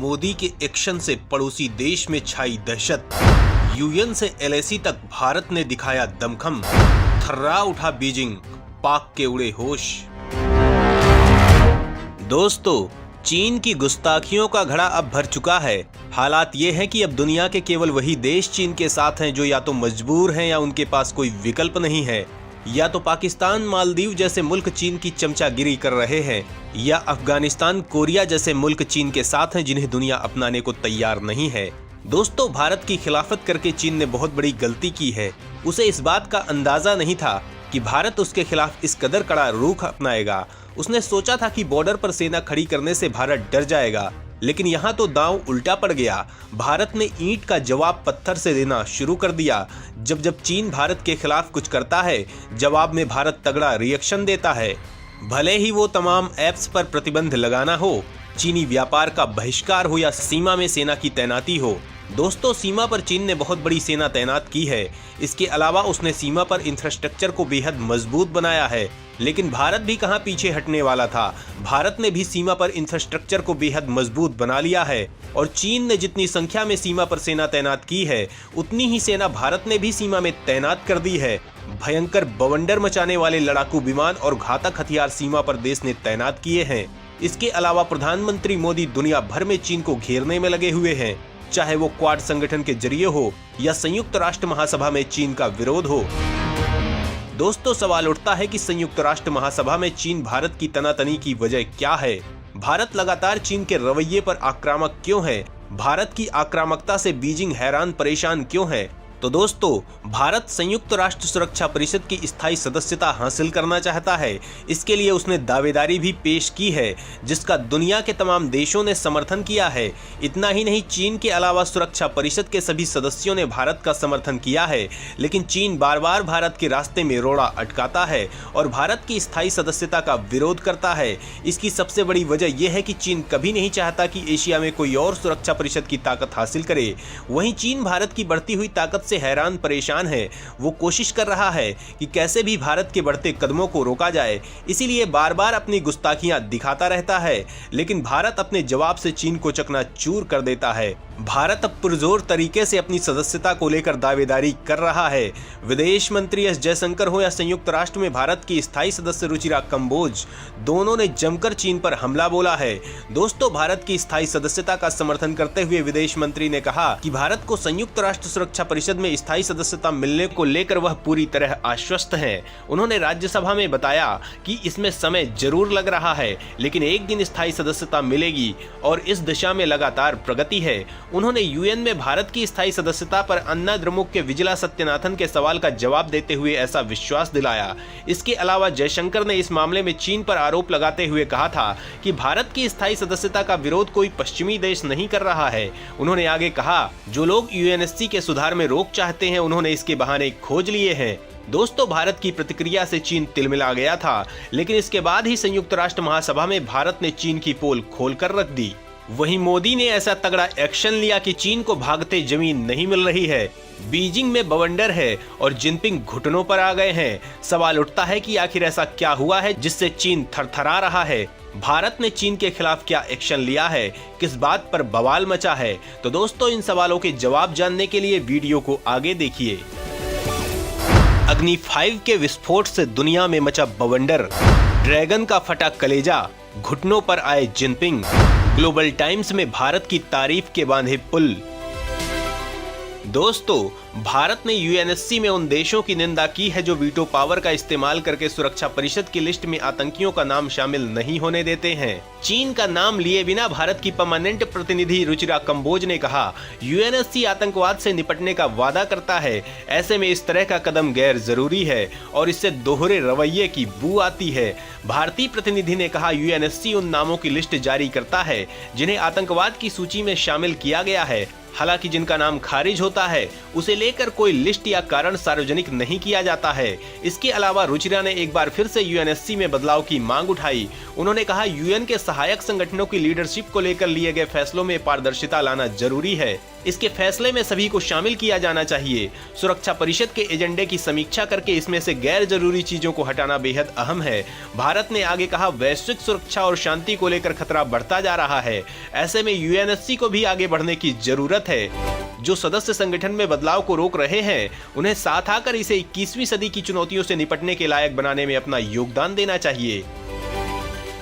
मोदी के एक्शन से पड़ोसी देश में छाई दहशत। यूएन से एलएसी तक भारत ने दिखाया दमखम। थर्रा उठा बीजिंग, पाक के उड़े होश। दोस्तों, चीन की गुस्ताखियों का घड़ा अब भर चुका है। हालात ये है कि अब दुनिया के केवल वही देश चीन के साथ हैं जो या तो मजबूर हैं या उनके पास कोई विकल्प नहीं है। या तो पाकिस्तान, मालदीव जैसे मुल्क चीन की चमचागिरी कर रहे हैं, या अफगानिस्तान, कोरिया जैसे मुल्क चीन के साथ हैं जिन्हें दुनिया अपनाने को तैयार नहीं है। दोस्तों, भारत की खिलाफत करके चीन ने बहुत बड़ी गलती की है। उसे इस बात का अंदाजा नहीं था कि भारत उसके खिलाफ इस कदर कड़ा रुख अपनाएगा। उसने सोचा था कि बॉर्डर पर सेना खड़ी करने से भारत डर जाएगा, लेकिन यहाँ तो दांव उल्टा पड़ गया। भारत ने ईंट का जवाब पत्थर से देना शुरू कर दिया। जब चीन भारत के खिलाफ कुछ करता है, जवाब में भारत तगड़ा रिएक्शन देता है। भले ही वो तमाम ऐप्स पर प्रतिबंध लगाना हो, चीनी व्यापार का बहिष्कार हो या सीमा में सेना की तैनाती हो। दोस्तों, सीमा पर चीन ने बहुत बड़ी सेना तैनात की है। इसके अलावा उसने सीमा पर इंफ्रास्ट्रक्चर को बेहद मजबूत बनाया है। लेकिन भारत भी कहां पीछे हटने वाला था। भारत ने भी सीमा पर इंफ्रास्ट्रक्चर को बेहद मजबूत बना लिया है और चीन ने जितनी संख्या में सीमा पर सेना तैनात की है, उतनी ही सेना भारत ने भी सीमा में तैनात कर दी है। भयंकर बवंडर मचाने वाले लड़ाकू विमान और घातक हथियार सीमा पर देश ने तैनात किए हैं। इसके अलावा प्रधानमंत्री मोदी दुनिया भर में चीन को घेरने में लगे हुए हैं, चाहे वो क्वाड संगठन के जरिए हो या संयुक्त राष्ट्र महासभा में चीन का विरोध हो। दोस्तों, सवाल उठता है कि संयुक्त राष्ट्र महासभा में चीन भारत की तनातनी की वजह क्या है? भारत लगातार चीन के रवैये पर आक्रामक क्यों है? भारत की आक्रामकता से बीजिंग हैरान परेशान क्यों है? तो दोस्तों, भारत संयुक्त राष्ट्र सुरक्षा परिषद की स्थायी सदस्यता हासिल करना चाहता है। इसके लिए उसने दावेदारी भी पेश की है, जिसका दुनिया के तमाम देशों ने समर्थन किया है। इतना ही नहीं, चीन के अलावा सुरक्षा परिषद के सभी सदस्यों ने भारत का समर्थन किया है। लेकिन चीन बार बार भारत के रास्ते में रोड़ा अटकाता है और भारत की स्थायी सदस्यता का विरोध करता है। इसकी सबसे बड़ी वजह यह है कि चीन कभी नहीं चाहता कि एशिया में कोई और सुरक्षा परिषद की ताकत हासिल करे। वहीं चीन भारत की बढ़ती हुई ताकत हैरान परेशान है। वो कोशिश कर रहा है कि कैसे भी भारत के बढ़ते कदमों को रोका जाए, इसीलिए बार बार अपनी गुस्ताखियां दिखाता रहता है। लेकिन भारत अपने जवाब से चीन को चकनाचूर कर देता है। भारत अब पुरजोर तरीके से अपनी सदस्यता को लेकर दावेदारी कर रहा है। विदेश मंत्री एस जयशंकर हो या संयुक्त राष्ट्र में भारत की स्थायी सदस्य रुचिरा कंबोज, दोनों ने जमकर चीन पर हमला बोला है। दोस्तों, भारत की स्थायी सदस्यता का समर्थन करते हुए विदेश मंत्री ने कहा कि भारत को संयुक्त राष्ट्र सुरक्षा परिषद में स्थायी सदस्यता मिलने को लेकर वह पूरी तरह आश्वस्त हैं। उन्होंने राज्यसभा में बताया कि इसमें समय जरूर लग रहा है, लेकिन एक दिन स्थायी सदस्यता मिलेगी और इस दिशा में लगातार प्रगति है। उन्होंने यूएन में भारत की स्थायी सदस्यता पर अन्ना द्रमुक के विजिला सत्यनाथन के सवाल का जवाब देते हुए ऐसा विश्वास दिलाया। इसके अलावा जयशंकर ने इस मामले में चीन पर आरोप लगाते हुए कहा था कि भारत की स्थायी सदस्यता का विरोध कोई पश्चिमी देश नहीं कर रहा है। उन्होंने आगे कहा, जो लोग यूएनएससी के सुधार में रोक चाहते हैं, उन्होंने इसके बहाने खोज लिए हैं। दोस्तों, भारत की प्रतिक्रिया से चीन तिलमिला गया था, लेकिन इसके बाद ही संयुक्त राष्ट्र महासभा में भारत ने चीन की पोल खोलकर रख दी। वहीं मोदी ने ऐसा तगड़ा एक्शन लिया कि चीन को भागते जमीन नहीं मिल रही है। बीजिंग में बवंडर है और जिनपिंग घुटनों पर आ गए हैं। सवाल उठता है कि आखिर ऐसा क्या हुआ है जिससे चीन थरथरा रहा है? भारत ने चीन के खिलाफ क्या एक्शन लिया है? किस बात पर बवाल मचा है? तो दोस्तों, इन सवालों के जवाब जानने के लिए वीडियो को आगे देखिए। अग्नि 5 के विस्फोट से दुनिया में मचा बवंडर, ड्रैगन का फटा कलेजा, घुटनों पर आए जिनपिंग, ग्लोबल टाइम्स में भारत की तारीफ के बांधे पुल। दोस्तों, भारत ने यूएनएससी में उन देशों की निंदा की है जो वीटो पावर का इस्तेमाल करके सुरक्षा परिषद की लिस्ट में आतंकियों का नाम शामिल नहीं होने देते हैं। चीन का नाम लिए बिना भारत की परमानेंट प्रतिनिधि रुचिरा कंबोज ने कहा, यूएनएससी आतंकवाद से निपटने का वादा करता है। ऐसे में इस तरह का कदम गैर जरूरी है और इससे दोहरे रवैये की बू आती है। भारतीय प्रतिनिधि ने कहा, यूएनएससी उन नामों की लिस्ट जारी करता है जिन्हें आतंकवाद की सूची में शामिल किया गया है। हालांकि जिनका नाम खारिज होता है उसे लेकर कोई लिस्ट या कारण सार्वजनिक नहीं किया जाता है। इसके अलावा रुचिरा ने एक बार फिर से यूएनएससी में बदलाव की मांग उठाई। उन्होंने कहा, यूएन के सहायक संगठनों की लीडरशिप को लेकर लिए गए फैसलों में पारदर्शिता लाना जरूरी है। इसके फैसले में सभी को शामिल किया जाना चाहिए। सुरक्षा परिषद के एजेंडे की समीक्षा करके इसमें से गैर जरूरी चीजों को हटाना बेहद अहम है। भारत ने आगे कहा, वैश्विक सुरक्षा और शांति को लेकर खतरा बढ़ता जा रहा है। ऐसे में यूएनएससी को भी आगे बढ़ने की जरूरत है। जो सदस्य संगठन में बदलाव को रोक रहे हैं, उन्हें साथ आकर इसे 21वीं सदी की चुनौतियों से निपटने के लायक बनाने में अपना योगदान देना चाहिए।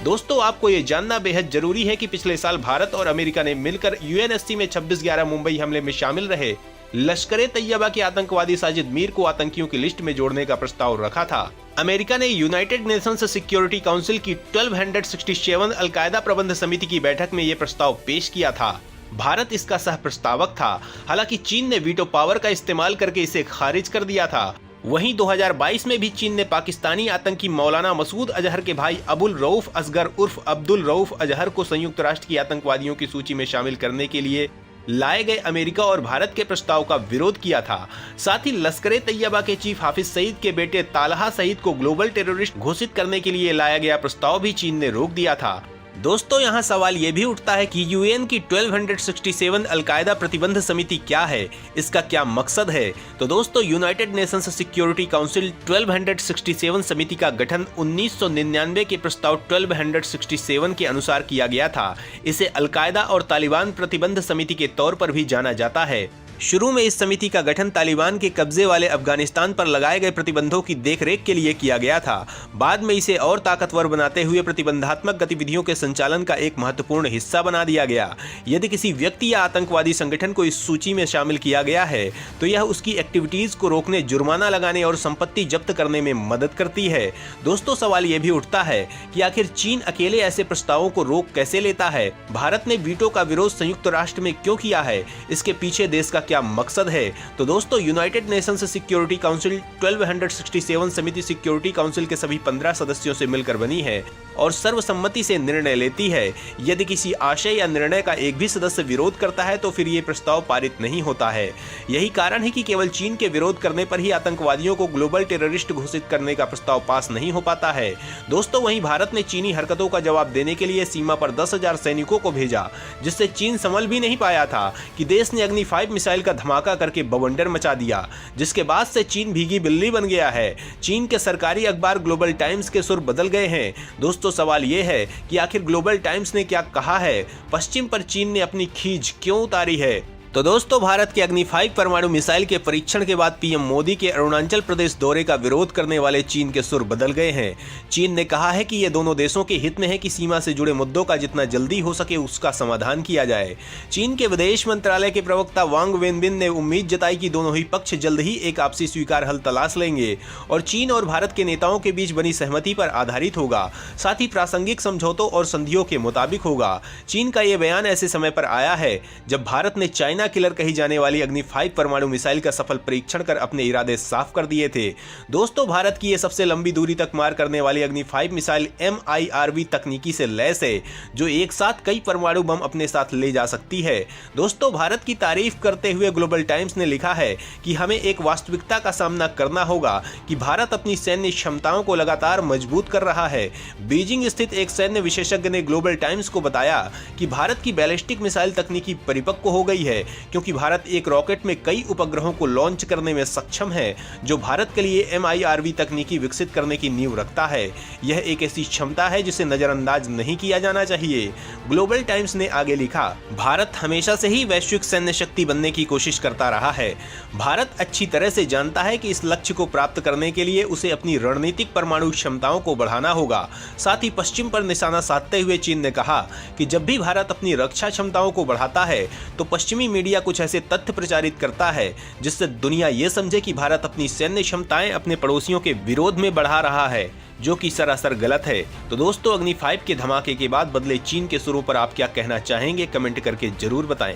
दोस्तों, आपको ये जानना बेहद जरूरी है कि पिछले साल भारत और अमेरिका ने मिलकर यूएनएससी में 26/11 मुंबई हमले में शामिल रहे लश्कर-ए-तैयबा के आतंकवादी साजिद मीर को आतंकियों की लिस्ट में जोड़ने का प्रस्ताव रखा था। अमेरिका ने यूनाइटेड नेशंस सिक्योरिटी काउंसिल की 1267 अलकायदा प्रबंध समिति की बैठक में ये प्रस्ताव पेश किया था। भारत इसका सह प्रस्तावक था। हालांकि चीन ने वीटो पावर का इस्तेमाल करके इसे खारिज कर दिया था। वहीं 2022 में भी चीन ने पाकिस्तानी आतंकी मौलाना मसूद अजहर के भाई अबुल रऊफ असगर उर्फ अब्दुल रऊफ अजहर को संयुक्त राष्ट्र की आतंकवादियों की सूची में शामिल करने के लिए लाए गए अमेरिका और भारत के प्रस्ताव का विरोध किया था। साथ ही लश्कर-ए-तैयबा के चीफ हाफिज सईद के बेटे तालहा सईद को ग्लोबल टेररिस्ट घोषित करने के लिए लाया गया प्रस्ताव भी चीन ने रोक दिया था। दोस्तों, यहाँ सवाल ये भी उठता है कि यूएन की 1267 अलकायदा प्रतिबंध समिति क्या है, इसका क्या मकसद है। तो दोस्तों, यूनाइटेड नेशंस सिक्योरिटी काउंसिल 1267 समिति का गठन 1999 के प्रस्ताव 1267 के अनुसार किया गया था। इसे अलकायदा और तालिबान प्रतिबंध समिति के तौर पर भी जाना जाता है। शुरू में इस समिति का गठन तालिबान के कब्जे वाले अफगानिस्तान पर लगाए गए प्रतिबंधों की देखरेख के लिए किया गया था। बाद में इसे और ताकतवर बनाते हुए प्रतिबंधात्मक गतिविधियों के संचालन का एक महत्वपूर्ण हिस्सा बना दिया गया। यदि किसी व्यक्ति या आतंकवादी संगठन को इस सूची में शामिल किया गया है तो यह उसकी एक्टिविटीज को रोकने, जुर्माना लगाने और संपत्ति जब्त करने में मदद करती है। दोस्तों, सवाल यह भी उठता है कि आखिर चीन अकेले ऐसे प्रस्तावों को रोक कैसे लेता है। भारत ने वीटो का विरोध संयुक्त राष्ट्र में क्यों किया है, इसके पीछे देश का क्या मकसद है। तो दोस्तों, यूनाइटेड नेशंस सिक्योरिटी काउंसिल 1267 समिति सिक्योरिटी काउंसिल के सभी 15 सदस्यों से मिलकर बनी है और सर्वसम्मति से निर्णय लेती है। यदि किसी आशय या निर्णय का एक भी सदस्य विरोध करता है तो फिर ये प्रस्ताव पारित नहीं होता है। यही कारण है कि केवल चीन के विरोध करने पर ही आतंकवादियों को ग्लोबल टेररिस्ट घोषित करने का प्रस्ताव पास नहीं हो पाता है। दोस्तों, वहीं भारत ने चीनी हरकतों का जवाब देने के लिए सीमा पर 10,000 सैनिकों को भेजा, जिससे चीन संभल भी नहीं पाया था कि देश ने अग्नि 5 मिसाइल का धमाका करके बवंडर मचा दिया, जिसके बाद से चीन भीगी बिल्ली बन गया है। चीन के सरकारी अखबार ग्लोबल टाइम्स के सुर बदल गए हैं। दोस्तों, सवाल यह है कि आखिर ग्लोबल टाइम्स ने क्या कहा है, पश्चिम पर चीन ने अपनी खींच क्यों उतारी है। तो दोस्तों, भारत के अग्नि 5 परमाणु मिसाइल के परीक्षण के बाद पीएम मोदी के अरुणाचल प्रदेश दौरे का विरोध करने वाले चीन के सुर बदल गए हैं। चीन ने कहा है कि ये दोनों देशों के हित में है कि सीमा से जुड़े मुद्दों का जितना जल्दी हो सके उसका समाधान किया जाए। चीन के विदेश मंत्रालय के प्रवक्ता वांग वेनबिन ने उम्मीद जताई कि दोनों ही पक्ष जल्द ही एक आपसी स्वीकार हल तलाश लेंगे और चीन और भारत के नेताओं के बीच बनी सहमति पर आधारित होगा, साथ ही प्रासंगिक समझौतों और संधियों के मुताबिक होगा। चीन का यह बयान ऐसे समय पर आया है जब भारत ने चाइना किलर कही जाने वाली अग्नि 5 परमाणु मिसाइल का सफल परीक्षण कर अपने इरादे साफ कर दिए थे। दोस्तों, भारत की यह सबसे लंबी दूरी तक मार करने वाली अग्नि 5 मिसाइल MIRV तकनीकी से लैस है, जो एक साथ कई परमाणु बम अपने साथ ले जा सकती है। दोस्तों, भारत की तारीफ करते हुए ग्लोबल टाइम्स ने लिखा है कि हमें एक वास्तविकता का सामना करना होगा कि भारत अपनी सैन्य क्षमताओं को लगातार मजबूत कर रहा है। बीजिंग स्थित एक सैन्य विशेषज्ञ ने ग्लोबल टाइम्स को बताया कि भारत की बैलिस्टिक मिसाइल तकनीकी परिपक्व हो गई है, क्योंकि भारत एक रॉकेट में कई उपग्रहों को लॉन्च करने में सक्षम है, जो भारत के लिए MIRV तकनीकी विकसित करने की नींव रखता है। यह एक ऐसी क्षमता है जिसे नजरअंदाज नहीं किया जाना चाहिए। ग्लोबल टाइम्स ने आगे लिखा, भारत हमेशा से ही वैश्विक सैन्य शक्ति बनने की कोशिश करता रहा है। भारत अच्छी तरह से जानता है कि इस लक्ष्य को प्राप्त करने के लिए उसे अपनी रणनीतिक परमाणु क्षमताओं को बढ़ाना होगा। साथ ही पश्चिम पर निशाना साधते हुए चीन ने कहा कि जब भी भारत अपनी रक्षा क्षमताओं को बढ़ाता है तो पश्चिमी मीडिया कुछ ऐसे तथ्य प्रचारित करता है जिससे दुनिया ये समझे कि भारत अपनी सैन्य क्षमताएं अपने पड़ोसियों के विरोध में बढ़ा रहा है, जो कि सरासर गलत है। तो दोस्तों, अग्नि 5 के धमाके के बाद बदले चीन के सुरों पर आप क्या कहना चाहेंगे, कमेंट करके जरूर बताएं।